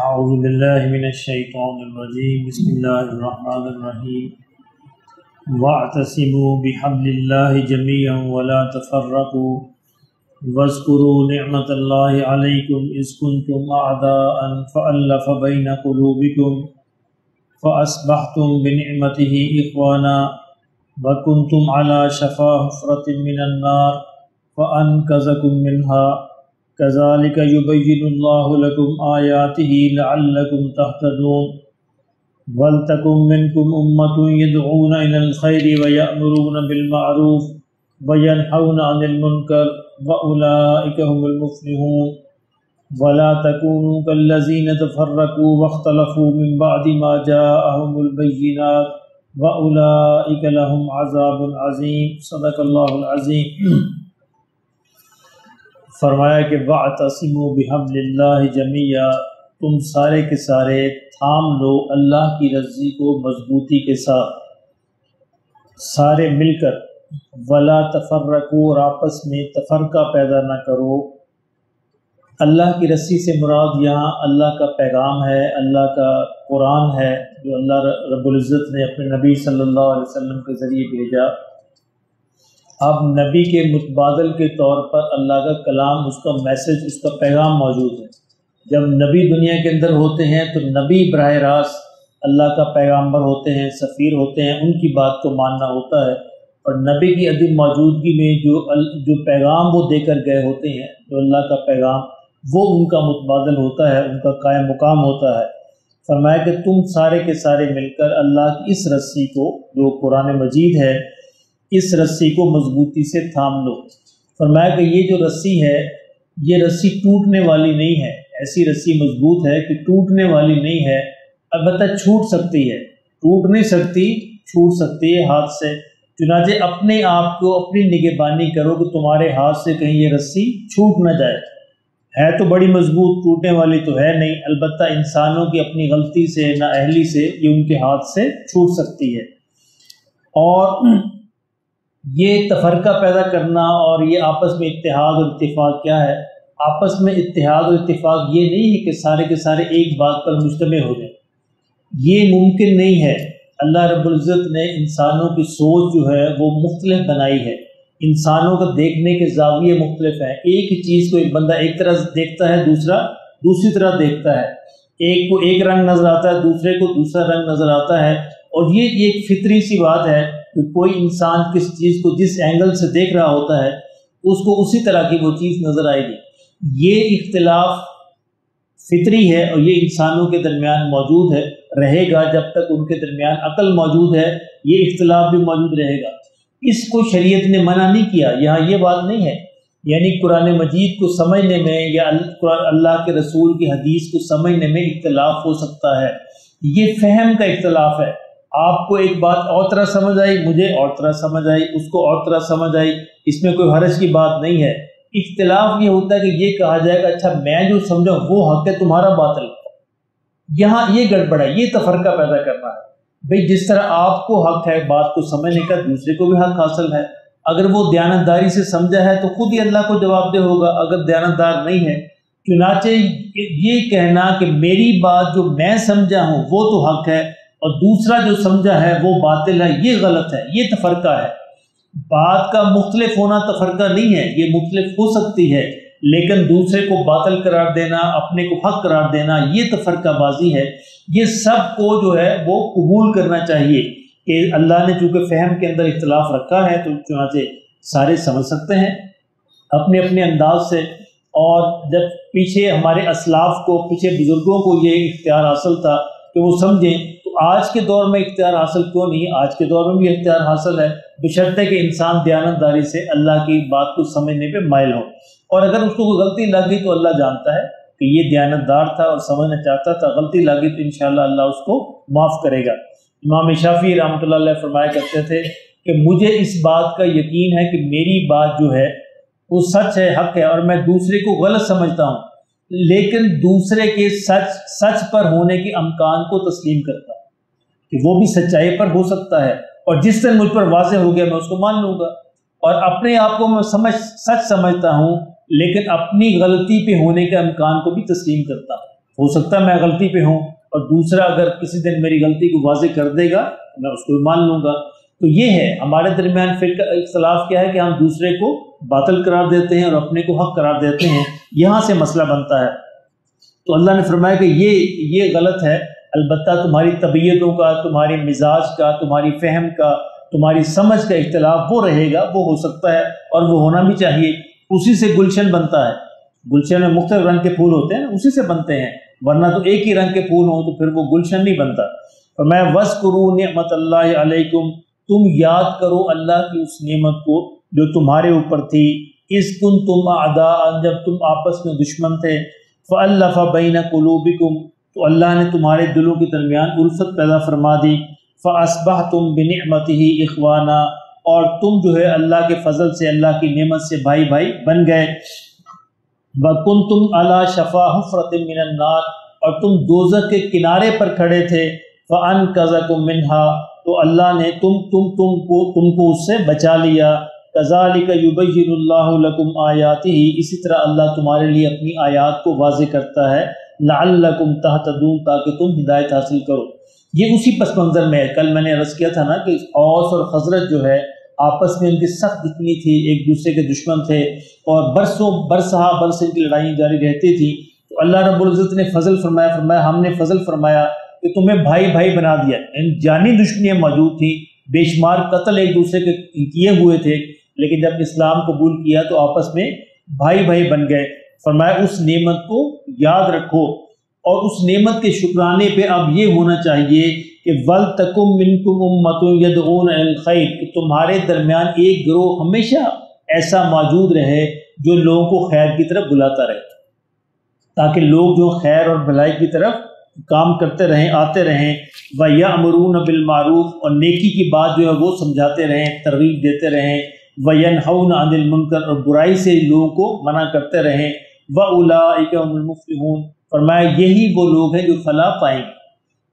اعوذ باللہ من الشیطان الرجیم بسم اللہ الرحمن الرحیم واعتصموا بحبل اللہ جميعا ولا تفرقوا واذکروا نعمت اللہ علیکم اذ کنتم اعداء فألف بین قلوبکم فاصبحتم بنعمته اخوانا وکنتم علی شفا حفرة من النار فانقذکم منها كذلك يبين الله لكم آياته لعلكم تهتدون ولتكن منكم أمة يدعون إلى الخير ويأمرون بالمعروف وينهون عن المنكر وأولئك هم المفلحون ولا تكونوا كالذين تفرقوا واختلفوا من بعد ما جاءهم البينات وأولئك لهم عذاب عظيم صدق الله العظيم۔ فرمایا کہ وَاعْتَصِمُوا بِحَبْلِ اللَّهِ جَمِيعًا، تم سارے کے سارے تھام لو اللہ کی رضی کو مضبوطی کے ساتھ، سارے مل کر، وَلَا تَفَرَّقُوا، اور آپس میں تفرقہ پیدا نہ کرو۔ اللہ کی رسی سے مراد یہاں اللہ کا پیغام ہے، اللہ کا قرآن ہے جو اللہ رب العزت نے اپنے نبی صلی اللہ علیہ وسلم کے ذریعے بھیجا۔ اب نبی کے متبادل کے طور پر اللہ کا کلام، اس کا میسج، اس کا پیغام موجود ہے۔ جب نبی دنیا کے اندر ہوتے ہیں تو نبی براہ راست اللہ کا پیغامبر ہوتے ہیں، سفیر ہوتے ہیں، ان کی بات کو ماننا ہوتا ہے، اور نبی کی عدم موجودگی میں جو پیغام وہ دے کر گئے ہوتے ہیں، جو اللہ کا پیغام، وہ ان کا متبادل ہوتا ہے، ان کا قائم مقام ہوتا ہے۔ فرمایا کہ تم سارے کے سارے مل کر اللہ کی اس رسی کو، جو قرآن مجید ہے، اس رسی کو مضبوطی سے تھام لو۔ فرمایا کہ یہ جو رسی ہے، یہ رسی ٹوٹنے والی نہیں ہے، ایسی رسی مضبوط ہے کہ ٹوٹنے والی نہیں ہے، البتہ چھوٹ سکتی ہے، ٹوٹ نہیں سکتی، چھوٹ سکتی ہے ہاتھ سے۔ چنانچہ اپنے آپ کو اپنی نگہبانی کرو کہ تمہارے ہاتھ سے کہیں یہ رسی چھوٹ نہ جائے۔ ہے تو بڑی مضبوط، ٹوٹنے والی تو ہے نہیں، البتہ انسانوں کی اپنی غلطی سے، نااہلی سے یہ ان کے ہاتھ سے چھوٹ سکتی ہے۔ اور یہ تفرقہ پیدا کرنا اور یہ آپس میں اتحاد اور اتفاق کیا ہے؟ آپس میں اتحاد اور اتفاق یہ نہیں ہے کہ سارے کے سارے ایک بات پر مجتمع ہو جائیں، یہ ممکن نہیں ہے۔ اللہ رب العزت نے انسانوں کی سوچ جو ہے وہ مختلف بنائی ہے، انسانوں کو دیکھنے کے زاویے مختلف ہیں۔ ایک ہی چیز کو ایک بندہ ایک طرح دیکھتا ہے، دوسرا دوسری طرح دیکھتا ہے، ایک کو ایک رنگ نظر آتا ہے، دوسرے کو دوسرا رنگ نظر آتا ہے، اور یہ ایک فطری سی بات ہے کہ کوئی انسان کس چیز کو جس اینگل سے دیکھ رہا ہوتا ہے اس کو اسی طرح کی وہ چیز نظر آئے گی۔ یہ اختلاف فطری ہے اور یہ انسانوں کے درمیان موجود ہے، رہے گا جب تک ان کے درمیان عقل موجود ہے، یہ اختلاف بھی موجود رہے گا۔ اس کو شریعت نے منع نہیں کیا، یہاں یہ بات نہیں ہے، یعنی قرآن مجید کو سمجھنے میں یا اللہ کے رسول کی حدیث کو سمجھنے میں اختلاف ہو سکتا ہے، یہ فہم کا اختلاف ہے۔ آپ کو ایک بات اور طرح سمجھ آئی، مجھے اور طرح سمجھ آئی، اس کو اور طرح سمجھ آئی، اس میں کوئی حرج کی بات نہیں ہے۔ اختلاف یہ ہوتا ہے کہ یہ کہا جائے گا اچھا میں جو سمجھا وہ حق ہے، تمہارا باطل۔ یہاں یہ گڑبڑ ہے، یہ تفرقہ پیدا کرنا ہے۔ بھئی جس طرح آپ کو حق ہے بات کو سمجھنے کا، دوسرے کو بھی حق حاصل ہے۔ اگر وہ دیانتداری سے سمجھا ہے تو خود ہی اللہ کو جواب دہ ہوگا، اگر دیانتدار نہیں ہے۔ چنانچہ یہ کہنا کہ میری بات جو میں سمجھا ہوں وہ تو حق ہے اور دوسرا جو سمجھا ہے وہ باطل ہے، یہ غلط ہے، یہ تفرقہ ہے۔ بات کا مختلف ہونا تفرقہ نہیں ہے، یہ مختلف ہو سکتی ہے، لیکن دوسرے کو باطل قرار دینا، اپنے کو حق قرار دینا، یہ تفرقہ بازی ہے۔ یہ سب کو جو ہے وہ قبول کرنا چاہیے کہ اللہ نے چونکہ فہم کے اندر اختلاف رکھا ہے تو چنانچہ سارے سمجھ سکتے ہیں اپنے اپنے انداز سے۔ اور جب پیچھے ہمارے اسلاف کو، پیچھے بزرگوں کو یہ اختیار حاصل تھا کہ وہ سمجھیں، تو آج کے دور میں اختیار حاصل کیوں نہیں؟ آج کے دور میں بھی اختیار حاصل ہے، بشرطے کہ انسان دیانتداری سے اللہ کی بات کو سمجھنے پہ مائل ہو۔ اور اگر اس کو کوئی غلطی لگ گئی تو اللہ جانتا ہے کہ یہ دیانتدار تھا اور سمجھنا چاہتا تھا، غلطی لگ گئی تو انشاءاللہ اللہ اس کو معاف کرے گا۔ امام شافعی رحمۃ اللہ علیہ فرمایا کرتے تھے کہ مجھے اس بات کا یقین ہے کہ میری بات جو ہے وہ سچ ہے، حق ہے، اور میں دوسرے کو غلط سمجھتا ہوں، لیکن دوسرے کے سچ پر ہونے کے امکان کو تسلیم کرتا ہوں کہ وہ بھی سچائی پر ہو سکتا ہے، اور جس دن مجھ پر واضح ہو گیا میں اس کو مان لوں گا۔ اور اپنے آپ کو میں سچ سمجھتا ہوں، لیکن اپنی غلطی پہ ہونے کے امکان کو بھی تسلیم کرتا ہوں۔ ہو سکتا ہے میں غلطی پہ ہوں، اور دوسرا اگر کسی دن میری غلطی کو واضح کر دے گا میں اس کو مان لوں گا۔ تو یہ ہے ہمارے درمیان فرقہ اختلاف کیا ہے کہ ہم دوسرے کو باطل قرار دیتے ہیں اور اپنے کو حق قرار دیتے ہیں، یہاں سے مسئلہ بنتا ہے۔ تو اللہ نے فرمایا کہ یہ غلط ہے، البتہ تمہاری طبیعتوں کا، تمہاری مزاج کا، تمہاری فہم کا، تمہاری سمجھ کا اختلاف وہ رہے گا، وہ ہو سکتا ہے اور وہ ہونا بھی چاہیے، اسی سے گلشن بنتا ہے۔ گلشن میں مختلف رنگ کے پھول ہوتے ہیں، اسی سے بنتے ہیں، ورنہ تو ایک ہی رنگ کے پھول ہوں تو پھر وہ گلشن نہیں بنتا۔ فرمایا وَاذْكُرُوا نِعْمَتَ اللَّهِ عَلَيْكُمْ، تم یاد کرو اللہ کی اس نعمت کو جو تمہارے اوپر تھی، اِذْ كُنْتُمْ أَعْدَاءً، جب تم آپس میں دشمن تھے، فَأَلَّفَ بَيْنَ قُلُوبِكُمْ، تو اللہ نے تمہارے دلوں کے درمیان الفت پیدا فرما دی، فَأَصْبَحْتُمْ بِنِعْمَتِهِ إِخْوَانًا، اور تم جو ہے اللہ کے فضل سے، اللہ کی نعمت سے بھائی بھائی بن گئے۔ وَكُنْتُمْ عَلَى شَفَا حُفْرَةٍ مِّنَ النَّارِ، اور تم دوزخ کے کنارے پر کھڑے تھے، فَأَنْقَذَكُم مِّنْهَا، تو اللہ نے تم کو اس سے بچا لیا۔ كَذَلِكَ يُبَيِّنُ اللَّهُ لَكُمْ آيَاتِهِ، اسی طرح اللہ تمہارے لیے اپنی آیات کو واضح کرتا ہے، لَعَلَّكُمْ تَهْتَدُونَ، تاکہ تم ہدایت حاصل کرو۔ یہ اسی پس منظر میں ہے، کل میں نے عرض کیا تھا نا کہ اوس اور خزرج جو ہے آپس میں ان کی سخت دشمنی تھی، ایک دوسرے کے دشمن تھے، اور برس ان کی لڑائیں جاری رہتی تھی۔ تو اللہ رب العزت نے فضل فرمایا ہم نے فضل فرمایا کہ تمہیں بھائی بھائی بنا دیا۔ جانی دشمنیاں موجود تھیں، بے شمار قتل ایک دوسرے کے کیے ہوئے تھے، لیکن جب اسلام قبول کیا تو آپس میں بھائی بھائی بن گئے۔ فرمایا اس نعمت کو یاد رکھو، اور اس نعمت کے شکرانے پہ اب یہ ہونا چاہیے کہ وَلْتَكُمْ مِنْكُمْ أُمَّةٌ يَدْعُونَ إِلَى الْخَيْرِ، کہ تمہارے درمیان ایک گروہ ہمیشہ ایسا موجود رہے جو لوگوں کو خیر کی طرف بلاتا رہے، تاکہ لوگ جو خیر اور بھلائی کی طرف کام کرتے رہیں، آتے رہیں۔ وَيَأْمُرُونَ بِالْمَعْرُوفِ، اور نیکی کی بات جو ہے وہ سمجھاتے رہیں، ترغیب دیتے رہیں۔ وَيَنْهَوْنَ عَنِ الْمُنْكَرِ، اور برائی سے لوگوں کو منع کرتے رہیں۔ وَأُولَٰئِكَ هُمُ الْمُفْلِحُونَ، فرمایا یہی وہ لوگ ہیں جو فلاح پائیں گے۔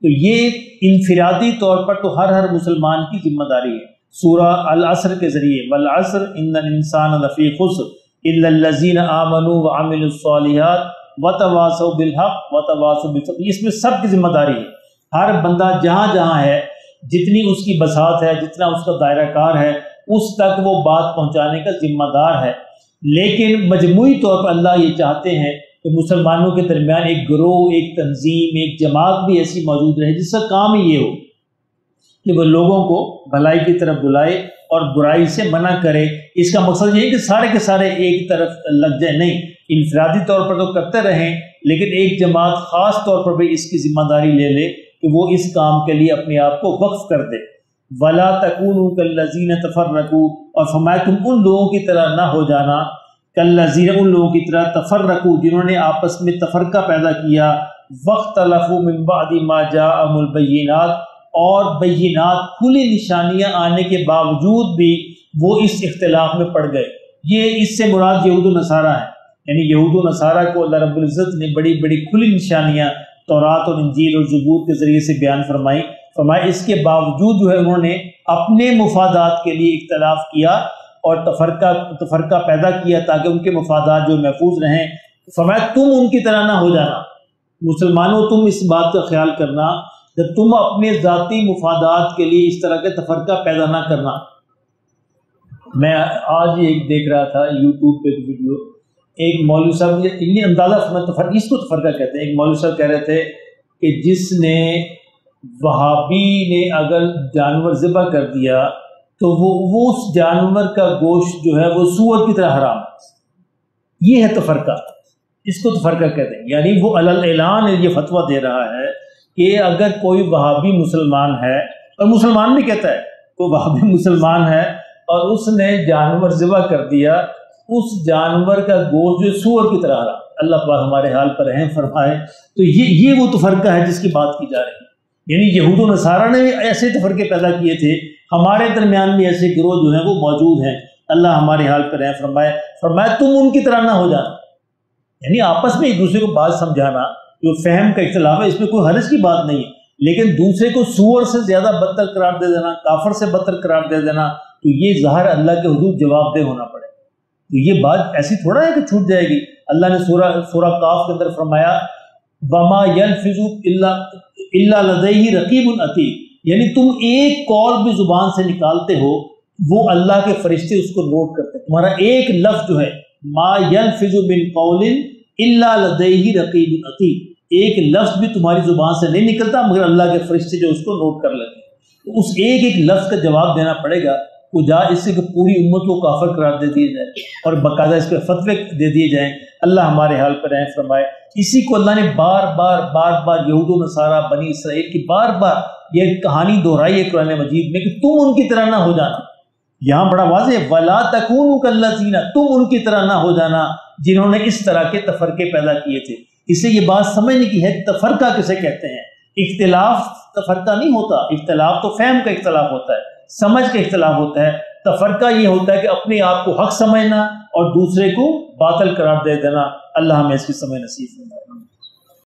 تو یہ انفرادی طور پر تو ہر مسلمان کی ذمہ داری ہے۔ سورہ العصر کے ذریعے والعصر ان الانسان لفی خسر الا الذین آمنوا وعملوا الصالحات وتواصوا بالحق وتواصوا بالصبر، اس میں سب کی ذمہ داری ہے۔ ہر بندہ جہاں جہاں ہے، جتنی اس کی بساط ہے، جتنا اس کا دائرہ کار ہے، اس تک وہ بات پہنچانے کا ذمہ دار ہے۔ لیکن مجموعی طور پر اللہ یہ چاہتے ہیں کہ مسلمانوں کے درمیان ایک گروہ، ایک تنظیم، ایک جماعت بھی ایسی موجود رہے جس کا کام ہی یہ ہو کہ وہ لوگوں کو بھلائی کی طرف بلائے اور برائی سے منع کرے۔ اس کا مقصد یہ ہے کہ سارے کے سارے ایک طرف لگ جائیں، نہیں، انفرادی طور پر تو کرتے رہیں، لیکن ایک جماعت خاص طور پر بھی اس کی ذمہ داری لے لے کہ وہ اس کام کے لیے اپنے آپ کو وقف کر دے۔ وَلَا تَكُونُوا كَالَّذِينَ تَفَرَّقُوا، اور فرمایا تم ان لوگوں کی طرح نہ ہو جانا، کالذین، ان لوگوں کی طرح، تفرقوا، جنہوں نے آپس میں تفرقہ پیدا کیا، واختلفوا من بعد ما جاءهم البینات، اور بینات کھلی نشانیاں آنے کے باوجود بھی وہ اس اختلاف میں پڑ گئے۔ یہ اس سے مراد یہود و نصارہ ہیں، یعنی یہود و نصارہ کو اللہ رب العزت نے بڑی بڑی کھلی نشانیاں تورات اور انجیل اور زبور کے ذریعے سے بیان فرمائی۔ اس کے باوجود جو ہے انہوں نے اپنے مفادات کے لیے اختلاف کیا اور تفرقہ پیدا کیا تاکہ ان کے مفادات جو محفوظ رہیں۔ فرمایا تم ان کی طرح نہ ہو جانا، مسلمانوں تم اس بات کا خیال کرنا کہ تم اپنے ذاتی مفادات کے لیے اس طرح کے تفرقہ پیدا نہ کرنا۔ میں آج ہی ایک دیکھ رہا تھا یوٹیوب پہ ویڈیو، ایک مولوی صاحب یہ اندازہ اس کو تفرقہ کہتے ہیں۔ ایک مولوی صاحب کہہ رہے تھے کہ جس نے وہابی نے اگر جانور ذبح کر دیا تو وہ اس جانور کا گوشت جو ہے وہ سور کی طرح حرام ہے۔ یہ ہے تفرقہ، اس کو تفرقہ کہتے ہیں۔ یعنی وہ علی الاعلان یہ فتویٰ دے رہا ہے کہ اگر کوئی وہابی مسلمان ہے، اور مسلمان بھی کہتا ہے کوئی وہابی مسلمان ہے اور اس نے جانور ذبح کر دیا، اس جانور کا گوشت جو سور کی طرح حرام۔ اللہ پاک ہمارے حال پر رحم فرمائے۔ تو یہ وہ تفرقہ ہے جس کی بات کی جا رہی ہے۔ یعنی یہود و نصارہ نے ایسے تفرقے پیدا کیے تھے، ہمارے درمیان بھی ایسے گروہ جو ہیں وہ موجود ہیں۔ اللہ ہمارے حال پر رحم فرمائے۔ فرمایا تم ان کی طرح نہ ہو جانا، یعنی آپس میں ایک دوسرے کو بات سمجھانا، جو فہم کا اختلاف ہے اس میں کوئی حرج کی بات نہیں ہے، لیکن دوسرے کو سور سے زیادہ بدتر قرار دے دینا، کافر سے بدتر قرار دے دینا، تو یہ ظاہر اللہ کے حضور جواب دہ ہونا پڑے۔ تو یہ بات ایسی تھوڑا ہے کہ چھوٹ جائے گی۔ اللہ نے سورہ کاف کے اندر فرمایا وما یلفظ الا لدیہ رقیب عتید، یعنی تم ایک قول بھی زبان سے نکالتے ہو وہ اللہ کے فرشتے اس کو نوٹ کرتے ہیں. تمہارا ایک لفظ جو ہے ما یلفظ من قول الا لدیہ رقیب عتید، ایک لفظ بھی تمہاری زبان سے نہیں نکلتا مگر اللہ کے فرشتے جو اس کو نوٹ کر لیتے ہیں. اس ایک ایک لفظ کا جواب دینا پڑے گا. کجا اس سے کہ پوری امت کو کافر قرار دے دیا جائے اور باقاعدہ اس پہ فتوے دے دیے جائیں. اللہ ہمارے حال پر رحم فرمائے. اسی کو اللہ نے بار بار یہود و نصارہ بنی اسرائیل کی بار یہ کہانی دہرائی ہے قرآن مجید میں کہ تم ان کی طرح نہ ہو جانا. یہاں بڑا واضح ہے وَلَا تَكُونُوا كَالَّذِينَ، تم ان کی طرح نہ ہو جانا جنہوں نے اس طرح کے تفرقے پیدا کیے تھے. اس سے یہ بات سمجھنے کی ہے تفرقہ کسے کہتے ہیں. اختلاف تفرقہ نہیں ہوتا، اختلاف تو فہم کا اختلاف ہوتا ہے، سمجھ کا اختلاف ہوتا ہے. تفرقہ یہ ہوتا ہے کہ اپنے آپ کو حق سمجھنا اور دوسرے کو باطل قرار دے دینا. اللہ ہمیں اس کی سمجھ نصیب فرمائے.